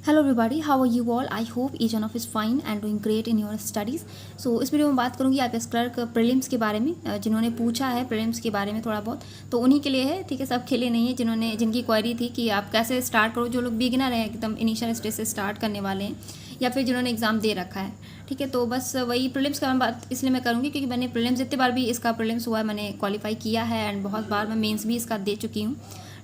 Hello everybody, how are you all? I hope each one of is fine and doing great in your studies. So इस video में बात करूंगी IPS clerk prelims के बारे में। जिन्होंने पूछा है प्रीलिम्स के बारे में थोड़ा बहुत, तो उन्हीं के लिए है, ठीक है। सब के लिए नहीं है। जिनकी क्वेरी थी कि आप कैसे स्टार्ट करो, जो लोग बिगिनर हैं, एकदम इनिशियल स्टेज से स्टार्ट करने वाले हैं, या फिर जिन्होंने एग्ज़ाम दे रखा है, ठीक है। तो बस वही प्रीलिम्स का बात इसलिए मैं करूँगी क्योंकि मैंने प्रीलिम्स जितने बार भी इसका प्रीलिम्स हुआ है मैंने क्वालिफाई किया है, एंड बहुत बार मैं मेंस भी इसका दे चुकी हूँ,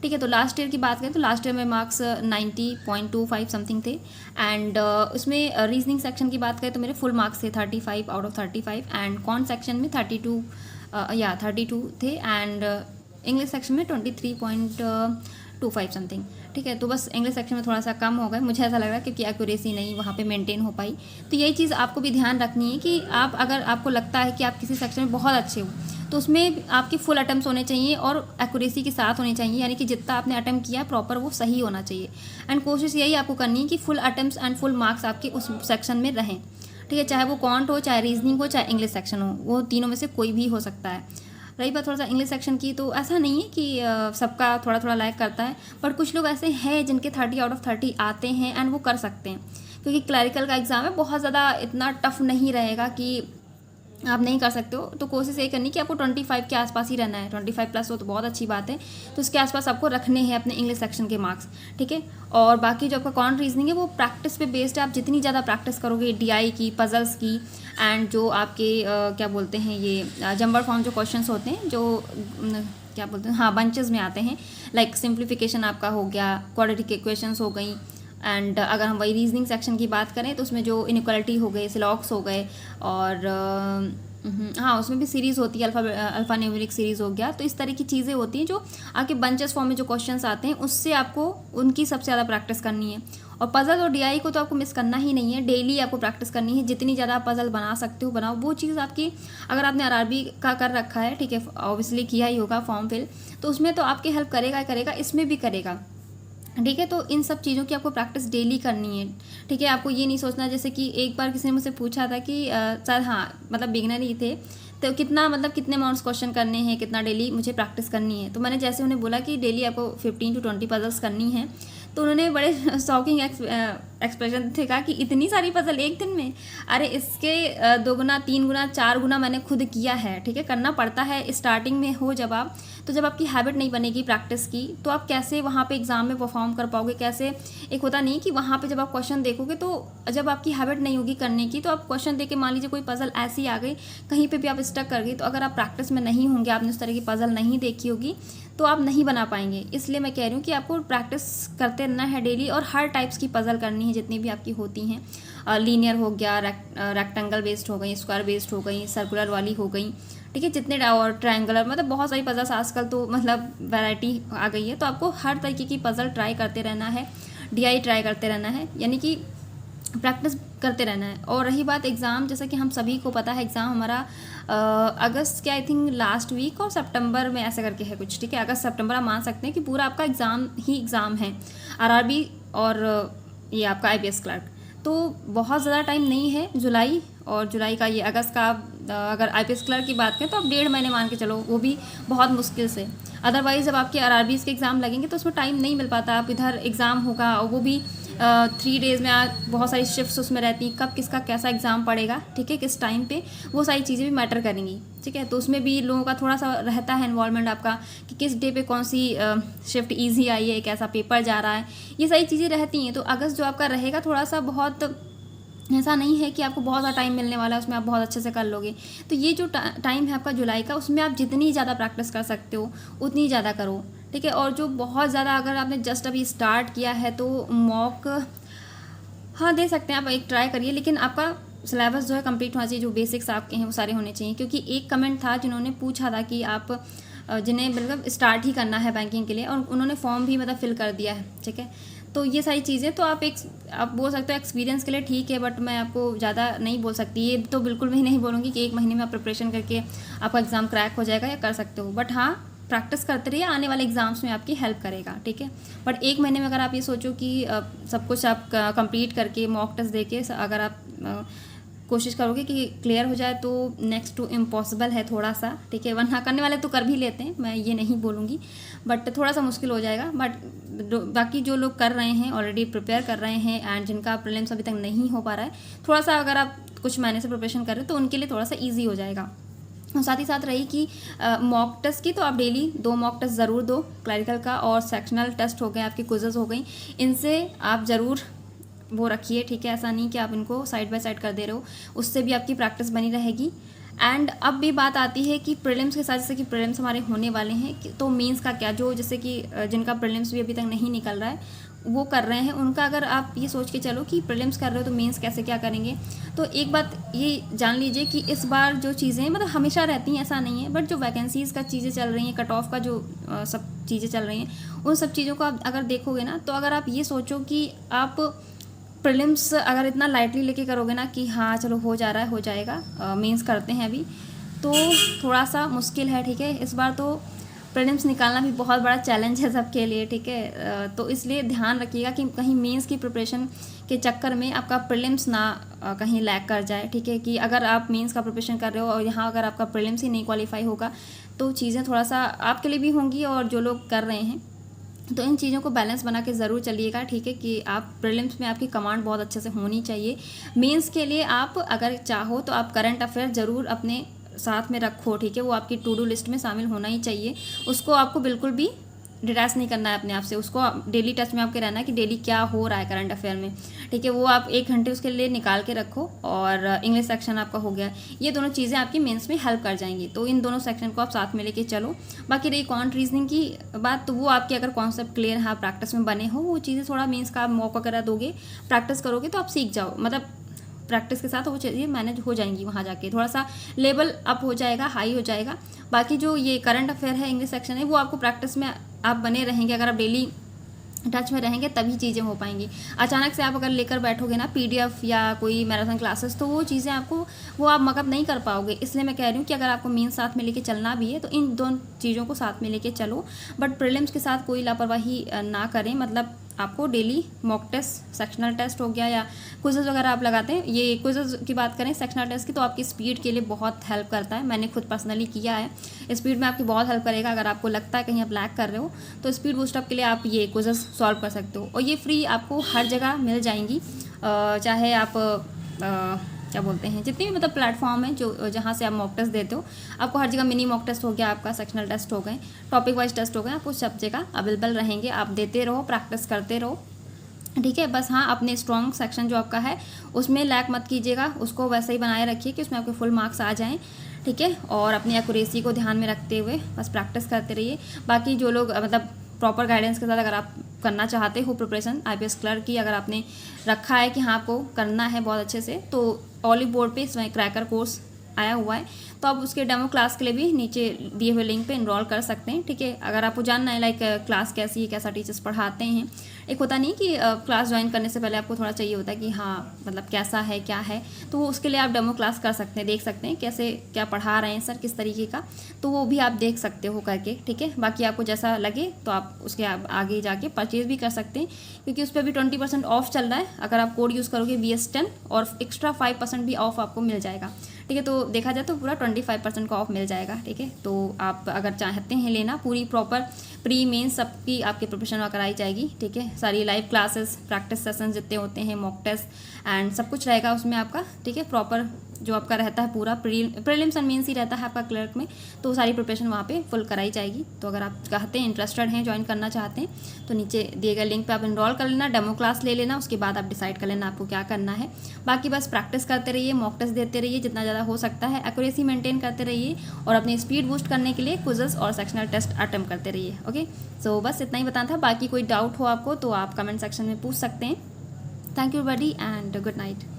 ठीक है। तो लास्ट ईयर की बात करें तो लास्ट ईयर में मार्क्स 90.25 समथिंग थे, एंड उसमें रीजनिंग सेक्शन की बात करें तो मेरे फुल मार्क्स थे 35 आउट ऑफ 35, एंड कॉन सेक्शन में 32 थे, एंड इंग्लिश सेक्शन में 23.25 समथिंग, ठीक है। तो बस इंग्लिश सेक्शन में थोड़ा सा कम हो गए, मुझे ऐसा लग रहा है, क्योंकि एक्यूरेसी नहीं वहाँ पे मेंटेन हो पाई। तो यही चीज़ आपको भी ध्यान रखनी है कि अगर आपको लगता है कि आप किसी सेक्शन में बहुत अच्छे हो तो उसमें आपके फुल अटैम्प्ट्स होने चाहिए और एक्यूरेसी के साथ होने चाहिए, यानी कि जितना आपने अटैम्प्ट किया प्रॉपर वो सही होना चाहिए। एंड कोशिश यही आपको करनी है कि full attempts and full marks आपके उस सेक्शन में रहें, ठीक है। चाहे वो कॉन्ट हो, चाहे रीजनिंग हो, चाहे इंग्लिश सेक्शन हो, वो तीनों में से कोई भी हो सकता है। रही बात थोड़ा सा इंग्लिश सेक्शन की, तो ऐसा नहीं है कि सबका थोड़ा थोड़ा लाइक करता है, बट कुछ लोग ऐसे हैं जिनके 30 आउट ऑफ 30 आते हैं एंड वो कर सकते हैं, क्योंकि क्लरिकल का एग्ज़ाम है, बहुत ज़्यादा इतना टफ नहीं रहेगा कि आप नहीं कर सकते हो। तो कोशिश ये करनी कि आपको 25 के आसपास ही रहना है। 25 प्लस हो तो बहुत अच्छी बात है, तो इसके आसपास आपको रखने हैं अपने इंग्लिश सेक्शन के मार्क्स, ठीक है। और बाकी जो आपका कॉन्ट रीजनिंग है वो प्रैक्टिस पे बेस्ड है। आप जितनी ज़्यादा प्रैक्टिस करोगे डीआई की, पजल्स की, एंड जो आपके क्या बोलते हैं ये जंबर फॉर्म जो क्वेश्चंस होते हैं, जो क्या बोलते हैं, हाँ, बंचेस में आते हैं, लाइक सिंप्लीफिकेशन आपका हो गया, क्वाड्रेटिक इक्वेशंस हो गई, एंड अगर हम वही रीजनिंग सेक्शन की बात करें तो उसमें जो इनइक्वालिटी हो गए, सिलॉक्स हो गए, और हाँ, उसमें भी सीरीज़ होती है, अल्फा न्यूमेरिक सीरीज़ हो गया। तो इस तरह की चीज़ें होती हैं जो आपके बंचेस फॉर्म में जो क्वेश्चंस आते हैं उससे आपको उनकी सबसे ज़्यादा प्रैक्टिस करनी है। और पजल और डीआई को तो आपको मिस करना ही नहीं है, डेली आपको प्रैक्टिस करनी है। जितनी ज़्यादा आप पजल बना सकते हो बनाओ। वो चीज़ आपकी, अगर आपने आरआरबी का कर रखा है, ठीक है, ऑब्वियसली किया ही होगा फॉर्म फिल, तो उसमें तो आपकी हेल्प करेगा ही करेगा, इसमें भी करेगा, ठीक है। तो इन सब चीज़ों की आपको प्रैक्टिस डेली करनी है, ठीक है। आपको ये नहीं सोचना, जैसे कि एक बार किसी ने मुझसे पूछा था कि सर, हाँ, मतलब बिगिनर ही थे, तो कितने अमाउंट्स क्वेश्चन करने हैं, कितना डेली मुझे प्रैक्टिस करनी है। तो मैंने जैसे उन्हें बोला कि डेली आपको 15 to 20 पजल्स करनी है, तो उन्होंने बड़े शॉकिंग एक्सप्रेशन थे, कहा कि इतनी सारी पजल एक दिन में। अरे इसके 2 गुना, 3 गुना, 4 गुना मैंने खुद किया है, ठीक है। करना पड़ता है, स्टार्टिंग में हो जब आप, तो जब आपकी हैबिट नहीं बनेगी प्रैक्टिस की, तो आप कैसे वहाँ पे एग्ज़ाम में परफॉर्म कर पाओगे, कैसे। एक होता नहीं कि वहाँ पे जब आप क्वेश्चन देखोगे, तो जब आपकी हैबिट नहीं होगी करने की, तो आप क्वेश्चन देख के, मान लीजिए कोई पजल ऐसी आ गई, कहीं पे भी आप स्टक कर गई, तो अगर आप प्रैक्टिस में नहीं होंगे, आपने उस तरह की पजल नहीं देखी होगी, तो आप नहीं बना पाएंगे। इसलिए मैं कह रही हूँ कि आपको प्रैक्टिस करते रहना है डेली, और हर टाइप्स की पजल करनी है जितनी भी आपकी होती हैं। लीनियर हो गया, रेक्टेंगल बेस्ड हो गई, स्क्वायर बेस्ड हो गई, सर्कुलर वाली हो गई, ठीक है, जितने, और ट्रायंगुलर, मतलब बहुत सारी पजल्स आजकल तो मतलब वैरायटी आ गई है। तो आपको हर तरीके की पजल ट्राई करते रहना है, डीआई ट्राई करते रहना है, यानी कि प्रैक्टिस करते रहना है। और रही बात एग्ज़ाम, जैसा कि हम सभी को पता है एग्ज़ाम हमारा अगस्त के, आई थिंक लास्ट वीक, और सितंबर में ऐसे करके है कुछ, ठीक है। अगस्त सितंबर आप मान सकते हैं कि पूरा आपका एग्ज़ाम ही एग्ज़ाम है, आरआरबी और ये आपका आईपीएस क्लर्क। तो बहुत ज़्यादा टाइम नहीं है, जुलाई का ये अगस्त का। अगर आईपीएस क्लर्क की बात करें तो आप 1.5 महीने मान के चलो, वो भी बहुत मुश्किल से। अदरवाइज़ जब आपके आरआरबीज़ के एग्ज़ाम लगेंगे तो उसमें टाइम नहीं मिल पाता। आप इधर एग्ज़ाम होगा, और वो भी 3 डेज़ में, बहुत सारी शिफ्ट्स उसमें रहती, कब किसका कैसा एग्ज़ाम पड़ेगा, ठीक है, किस टाइम पे, वो सारी चीज़ें भी मैटर करेंगी, ठीक है। तो उसमें भी लोगों का थोड़ा सा रहता है इन्वॉल्वमेंट आपका, कि किस डे पे कौन सी शिफ्ट ईजी आई है, कैसा पेपर जा रहा है, ये सारी चीज़ें रहती हैं। तो अगस्त जो आपका रहेगा थोड़ा सा, बहुत ऐसा नहीं है कि आपको बहुत ज़्यादा टाइम मिलने वाला है, उसमें आप बहुत अच्छे से कर लोगे। तो ये जो टाइम है आपका जुलाई का, उसमें आप जितनी ज़्यादा प्रैक्टिस कर सकते हो उतनी ज़्यादा करो, ठीक है। और जो बहुत ज़्यादा, अगर आपने जस्ट अभी स्टार्ट किया है तो मॉक, हाँ, दे सकते हैं आप, एक ट्राई करिए, लेकिन आपका सिलेबस जो है कंप्लीट होना चाहिए, जो बेसिक्स आपके हैं वो सारे होने चाहिए। क्योंकि एक कमेंट था जिन्होंने पूछा था कि आप जिन्हें मतलब स्टार्ट ही करना है बैंकिंग के लिए, और उन्होंने फॉर्म भी मतलब फिल कर दिया है, ठीक है। तो ये सारी चीज़ें तो आप बोल सकते हो एक्सपीरियंस के लिए ठीक है, बट मैं आपको ज़्यादा नहीं बोल सकती। ये तो बिल्कुल मैं नहीं बोलूँगी कि 1 महीने में आप प्रिपरेशन करके आपका एग्ज़ाम क्रैक हो जाएगा, या कर सकते हो, बट हाँ, प्रैक्टिस करते रहिए, आने वाले एग्ज़ाम्स में आपकी हेल्प करेगा, ठीक है। बट 1 महीने में अगर आप ये सोचो कि सब कुछ आप कंप्लीट करके, मॉक टेस्ट दे के अगर आप कोशिश करोगे कि क्लियर हो जाए तो नेक्स्ट टू इम्पॉसिबल है थोड़ा सा, ठीक है। वरना करने वाले तो कर भी लेते हैं, मैं ये नहीं बोलूँगी, बट थोड़ा सा मुश्किल हो जाएगा। बट बाकी जो लोग कर रहे हैं, ऑलरेडी प्रिपेयर कर रहे हैं एंड जिनका प्रीलिम्स अभी तक नहीं हो पा रहा है, थोड़ा सा अगर आप कुछ महीने से प्रिपरेशन कर रहे हो तो उनके लिए थोड़ा सा ईजी हो जाएगा। और साथ ही साथ रही कि मॉक टेस्ट की, तो आप डेली 2 मॉक टेस्ट ज़रूर दो, क्लरिकल का और सेक्शनल टेस्ट हो गए, आपकी क्विज़ेस हो गई, इनसे आप ज़रूर वो रखिए, ठीक है। ऐसा नहीं कि आप इनको साइड बाय साइड कर दे रहे हो, उससे भी आपकी प्रैक्टिस बनी रहेगी। एंड अब भी बात आती है कि प्रीलिम्स के साथ, जैसे कि प्रीलिम्स हमारे होने वाले हैं, तो मेंस का क्या, जो जैसे कि जिनका प्रीलिम्स भी अभी तक नहीं निकल रहा है वो कर रहे हैं, उनका अगर आप ये सोच के चलो कि प्रीलिम्स कर रहे हो तो मेंस कैसे क्या करेंगे, तो एक बात ये जान लीजिए कि इस बार जो चीज़ें मतलब हमेशा रहती हैं ऐसा नहीं है, बट जो वैकेंसीज़ का चीज़ें चल रही हैं, कट ऑफ का जो सब चीज़ें चल रही हैं, उन सब चीज़ों को आप अगर देखोगे ना, तो अगर आप ये सोचो कि आप प्रीलिम्स अगर इतना लाइटली लेके करोगे ना कि हाँ चलो हो जा रहा है, हो जाएगा, मेंस करते हैं अभी, तो थोड़ा सा मुश्किल है, ठीक है। इस बार तो प्रीलिम्स निकालना भी बहुत बड़ा चैलेंज है सबके लिए, ठीक है। तो इसलिए ध्यान रखिएगा कि कहीं मेंस की प्रिपरेशन के चक्कर में आपका प्रीलिम्स ना कहीं लैग कर जाए, ठीक है। कि अगर आप मेंस का प्रिपरेशन कर रहे हो और यहाँ अगर आपका प्रीलिम्स ही नहीं क्वालिफाई होगा तो चीज़ें थोड़ा सा आपके लिए भी होंगी और जो लोग कर रहे हैं, तो इन चीज़ों को बैलेंस बना के ज़रूर चलिएगा, ठीक है। कि आप प्रीलिम्स में आपकी कमांड बहुत अच्छे से होनी चाहिए। मेंस के लिए आप अगर चाहो तो आप करंट अफेयर ज़रूर अपने साथ में रखो, ठीक है। वो आपकी टू डू लिस्ट में शामिल होना ही चाहिए, उसको आपको बिल्कुल भी डिटैच नहीं करना है अपने आप से, उसको डेली टच में आपके रहना है कि डेली क्या हो रहा है करंट अफेयर में, ठीक है। वो आप 1 घंटे उसके लिए निकाल के रखो। और इंग्लिश सेक्शन आपका हो गया, ये दोनों चीज़ें आपकी मेंस में हेल्प कर जाएंगी, तो इन दोनों सेक्शन को आप साथ में लेके चलो। बाकी रही क्वांट रीजनिंग की बात, तो वो आपके अगर कॉन्सेप्ट क्लियर है, प्रैक्टिस में बने हो, वो चीज़ें थोड़ा मेंस का आप मौका वगैरह दोगे, प्रैक्टिस करोगे तो आप सीख जाओ, मतलब प्रैक्टिस के साथ वो चीज़ें मैनेज हो जाएंगी, वहाँ जाके थोड़ा सा लेवल अप हो जाएगा, हाई हो जाएगा। बाकी जो ये करंट अफेयर है, इंग्लिश सेक्शन है, वो आपको प्रैक्टिस में आप बने रहेंगे, अगर आप डेली टच में रहेंगे तभी चीज़ें हो पाएंगी। अचानक से आप अगर लेकर बैठोगे ना PDF या कोई मैराथन क्लासेस, तो वो चीज़ें आपको वो आप मकअप नहीं कर पाओगे। इसलिए मैं कह रही हूँ कि अगर आपको मेंस साथ में लेके चलना भी है तो इन दोनों चीज़ों को साथ में लेके चलो, बट प्रीलिम्स के साथ कोई लापरवाही ना करें। मतलब आपको daily mock test, sectional test हो गया या क्विज़ेस वगैरह आप लगाते हैं, ये क्विज़ेस की बात करें सेक्शनल टेस्ट की, तो आपकी स्पीड के लिए बहुत हेल्प करता है। मैंने खुद पर्सनली किया है, स्पीड में आपकी बहुत हेल्प करेगा। अगर आपको लगता है कहीं आप लैग कर रहे हो तो स्पीड बूस्टअप के लिए आप ये क्विज़ेस सॉल्व कर सकते हो, और ये फ्री आपको हर जगह मिल जाएंगी। चाहे आप क्या बोलते हैं, जितनी भी मतलब प्लेटफॉर्म है जो जहाँ से आप मॉक टेस्ट देते हो, आपको हर जगह मिनी मॉक टेस्ट हो गया, आपका सेक्शनल टेस्ट हो गए, टॉपिक वाइज टेस्ट हो गए, आपको सब जगह अवेलेबल रहेंगे। आप देते रहो, प्रैक्टिस करते रहो, ठीक है। बस हाँ, अपने स्ट्रॉन्ग सेक्शन जो आपका है उसमें लैक मत कीजिएगा, उसको वैसे ही बनाए रखिए कि उसमें आपके फुल मार्क्स आ जाएँ, ठीक है। और अपनी एक्यूरेसी को ध्यान में रखते हुए बस प्रैक्टिस करते रहिए। बाकी जो लोग मतलब प्रॉपर गाइडेंस के साथ अगर आप करना चाहते हो प्रिपरेशन IPS क्लर्क की, अगर आपने रखा है कि हाँ आपको करना है बहुत अच्छे से, तो ऑलिव बोर्ड पे इसमें क्रैकर कोर्स आया हुआ है, तो आप उसके डेमो क्लास के लिए भी नीचे दिए हुए लिंक पे इनरोल कर सकते हैं, ठीक है। अगर आपको जानना है लाइक क्लास कैसी है, कैसा टीचर्स पढ़ाते हैं, एक होता नहीं कि क्लास ज्वाइन करने से पहले आपको थोड़ा चाहिए होता है कि हाँ मतलब कैसा है क्या है, तो वो उसके लिए आप डेमो क्लास कर सकते हैं, देख सकते हैं कैसे क्या पढ़ा रहे हैं सर, किस तरीके का, तो वो भी आप देख सकते हो करके, ठीक है। बाकी आपको जैसा लगे तो आप उसके आगे जाके परचेज़ भी कर सकते हैं, क्योंकि उस पर भी 20% ऑफ चल रहा है। अगर आप कोड यूज़ करोगे BS10 और एक्स्ट्रा 5% भी ऑफ आपको मिल जाएगा, ठीक है। तो देखा जाए तो पूरा 25% का ऑफ मिल जाएगा, ठीक है। तो आप अगर चाहते हैं लेना, पूरी प्रॉपर प्री मेंस सबकी आपकी प्रिपरेशन कराई जाएगी, ठीक है। सारी लाइव क्लासेस, प्रैक्टिस सेशन जितने होते हैं, मॉक टेस्ट एंड सब कुछ रहेगा उसमें आपका, ठीक है। प्रॉपर जो आपका रहता है पूरा प्रीलिम्स एंड मेंस ही रहता है आपका क्लर्क में, तो सारी प्रिपरेशन वहाँ पे फुल कराई जाएगी। तो अगर आप चाहते हैं, इंटरेस्टेड हैं, ज्वाइन करना चाहते हैं, तो नीचे दिए गए लिंक पे आप इनरोल कर लेना, डेमो क्लास ले लेना, उसके बाद आप डिसाइड कर लेना आपको क्या करना है। बाकी बस प्रैक्टिस करते रहिए, मॉक टेस्ट देते रहिए जितना ज़्यादा हो सकता है, एक्यूरेसी मेंटेन करते रहिए, और अपनी स्पीड बूस्ट करने के लिए क्विज़ेस और सेक्शनल टेस्ट अटेम्प्ट करते रहिए। ओके, सो बस इतना ही बताना था। बाकी कोई डाउट हो आपको तो आप कमेंट सेक्शन में पूछ सकते हैं। Thank you everybody and good night.